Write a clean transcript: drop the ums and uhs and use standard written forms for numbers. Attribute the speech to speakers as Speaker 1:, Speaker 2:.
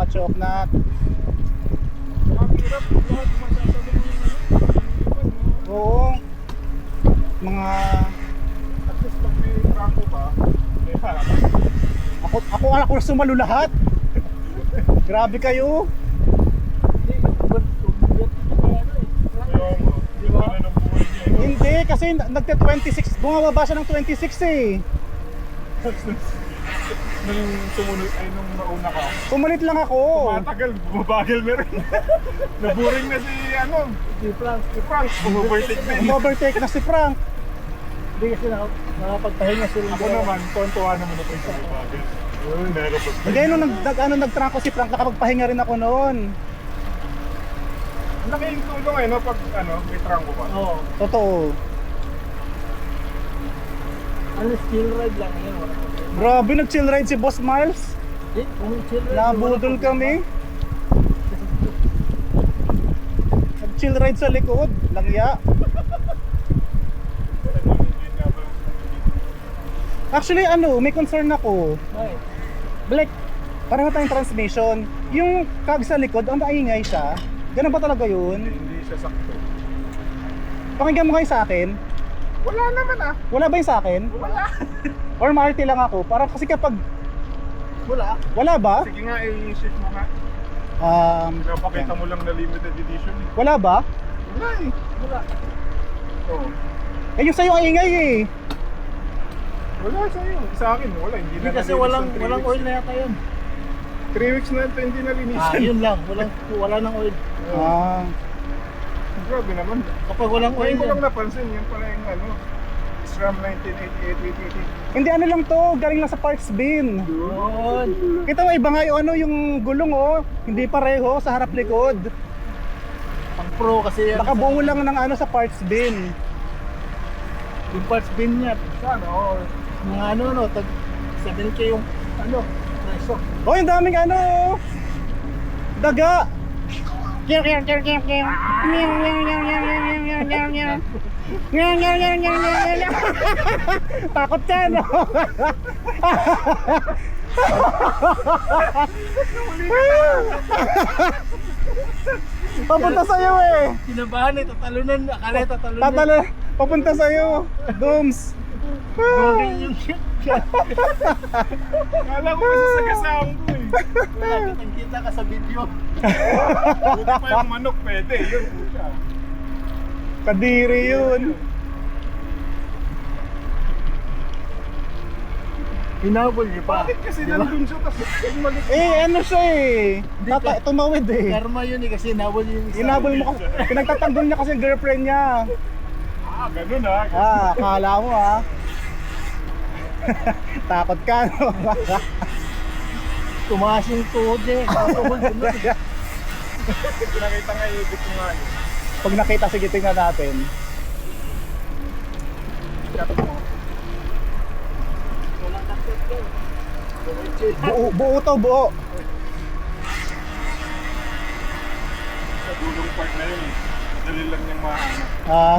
Speaker 1: choke nut.
Speaker 2: Ang hirap, lahat masyadong
Speaker 1: Oo. Mga
Speaker 2: at least pag may trangko pa, may harap.
Speaker 1: ako na sumalo lahat. Grabe kayo.
Speaker 2: Di ba? Ng buhay niya.
Speaker 1: Hindi kasi nagte-26, bumababa siya ng 26 eh.
Speaker 2: Nung sumunod ay nung nauna ka.
Speaker 1: Pumalit lang ako.
Speaker 2: Matagal, bumabagal na rin. Naburing na si si Frank, bumovertake na.
Speaker 1: Umovertake na si Frank.
Speaker 3: Hindi kasi nakapagpahinga sila.
Speaker 2: Ako naman, tuwan-tuwa naman ako yung bumabagal.
Speaker 1: Hindi, nung nagtrangko si Frank, nakapagpahinga rin ako noon.
Speaker 2: Ang laki yung tulong eh, no? Pag may trangko pa.
Speaker 3: Oo.
Speaker 1: Totoo.
Speaker 3: Ano, skill ride lang yan. Wala problema.
Speaker 1: Grabe, nag-chill ride si Boss Miles.
Speaker 3: Kung chill ride,
Speaker 1: Nabudol kami. Nag-chill ride sa likod. Langya. Actually, may concern ako.
Speaker 3: Ay,
Speaker 1: Like, pareho tayong transmission. Yung kag sa likod, ang maingay siya. Ganun ba talaga yun?
Speaker 2: Hindi siya sakto.
Speaker 1: Pakinggan mo kayo sa akin.
Speaker 2: Wala naman ah.
Speaker 1: Wala ba yung sa akin?
Speaker 2: Wala.
Speaker 1: Or Marty lang ako? Parang kasi kapag...
Speaker 3: wala.
Speaker 1: Wala ba?
Speaker 2: Sige nga, i-shift mo nga. Napakita mo lang na limited edition eh.
Speaker 1: Wala ba?
Speaker 2: Wala eh.
Speaker 3: Wala.
Speaker 2: Oo.
Speaker 1: Eh yung sa'yo ang ingay eh.
Speaker 2: Wala sa'yo. Sa akin, wala. Hindi
Speaker 3: Hindi
Speaker 2: na
Speaker 3: kasi
Speaker 2: nalinis
Speaker 3: walang
Speaker 2: ng 3
Speaker 3: oil
Speaker 2: weeks.
Speaker 3: na yata yun.
Speaker 2: 3 weeks na ito, hindi nalinisan.
Speaker 3: Yun lang. Wala nang oil.
Speaker 1: Ah,
Speaker 2: Grabe naman.
Speaker 3: Kapag walang oil
Speaker 2: Ngayon ko
Speaker 3: yan.
Speaker 2: lang napansin, yun pala yung SRAM 1988.
Speaker 1: hindi lang to. Galing lang sa parts bin.
Speaker 3: Yun.
Speaker 1: Kita mo, iba nga yung gulong oh. Hindi pareho sa harap likod.
Speaker 3: Pang pro kasi yan.
Speaker 1: Nakabuo lang ng sa parts bin.
Speaker 3: Yung parts bin niya.
Speaker 2: Sana, oo.
Speaker 3: Mga tag 7K yung presyo.
Speaker 1: Oh, yung daming daga. Takot ka, no? Papunta sa'yo eh.
Speaker 3: Kinabahan eh, tatalunan. Akala tatalunan.
Speaker 1: Tatalo, papunta sa'yo. Dooms.
Speaker 3: Gawin yung shit.
Speaker 2: Kala ko masasagasaan ko eh.
Speaker 3: Wala kitang kita ka sa video.
Speaker 2: Buti pa yung manok, pwede. Yun, puta.
Speaker 1: Kadiri yun.
Speaker 3: Hinabol niyo pa.
Speaker 2: Bakit kasi nandun siya, tapos umalis
Speaker 1: Siya eh. Tumawid eh.
Speaker 3: Karma yun eh, kasi hinabol yung isa.
Speaker 1: Inabol mo kasi. Pinagtatanggol niya kasi yung girlfriend niya.
Speaker 2: ganun ah.
Speaker 1: Akala mo Takot ka, no?
Speaker 3: Tumaas yung tuhod niya. Tuhod yun.
Speaker 2: Pinakita nga ibig ko nga yun.
Speaker 1: Pag nakita, sige tingnan natin.
Speaker 3: Walang takot yun.
Speaker 1: Buo to, buo.
Speaker 2: Sa dulong part na yun eh. Dali lang niyang mahanap.
Speaker 1: Ah,